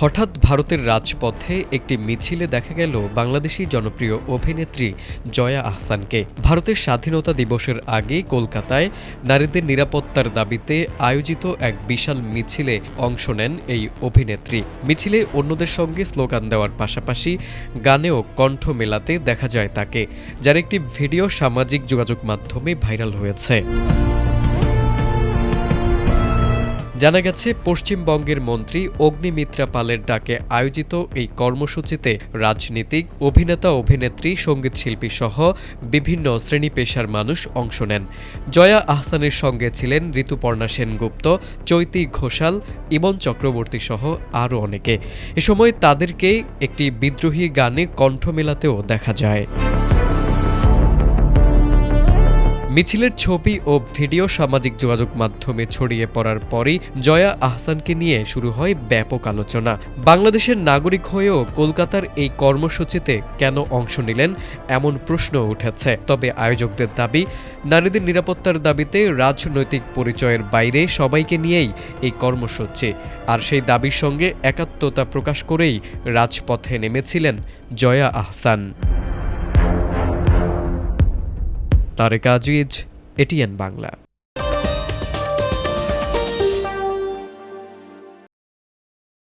হঠাৎ ভারতের রাজপথে একটি মিছিলে দেখা গেল বাংলাদেশি জনপ্রিয় অভিনেত্রী জয়া আহসানকে। ভারতের স্বাধীনতা দিবসের আগে কলকাতায় নারীদের নিরাপত্তার দাবিতে আয়োজিত এক বিশাল মিছিলে অংশ নেন এই অভিনেত্রী। মিছিলে অন্যদের সঙ্গে স্লোগান দেওয়ার পাশাপাশি গানেও কণ্ঠ মেলাতে দেখা যায় তাকে, যার একটি ভিডিও সামাজিক যোগাযোগ মাধ্যমে ভাইরাল হয়েছে। জানা গেছে, পশ্চিমবঙ্গের মন্ত্রী অগ্নিমিত্রা পালের ডাকে আয়োজিত এই কর্মসূচিতে রাজনীতিক, অভিনেতা, অভিনেত্রী, সঙ্গীতশিল্পী সহ বিভিন্ন শ্রেণী পেশার মানুষ অংশ নেন। জয়া আহসানের সঙ্গে ছিলেন ঋতুপর্ণা সেনগুপ্ত, চৈতী ঘোষাল, ইমন চক্রবর্তী সহ আরও অনেকে। এ সময় তাদেরকে একটি বিদ্রোহী গানে কণ্ঠ মেলাতেও দেখা যায়। মিছিলের ছবি ও ভিডিও সামাজিক যোগাযোগ মাধ্যমে ছড়িয়ে পড়ার পরই জয়া আহসানকে নিয়ে শুরু হয় ব্যাপক আলোচনা। বাংলাদেশের নাগরিক হয়েও কলকাতার এই কর্মসূচিতে কেন অংশ নিলেন, এমন প্রশ্ন উঠেছে। তবে আয়োজকদের দাবি, নারীদের নিরাপত্তার দাবিতে রাজনৈতিক পরিচয়ের বাইরে সবাইকে নিয়েই এই কর্মসূচি। আর সেই দাবির সঙ্গে একাত্মতা প্রকাশ করেই রাজপথে নেমেছিলেন জয়া আহসান। তারেক আজিজ, এটিএন বাংলা।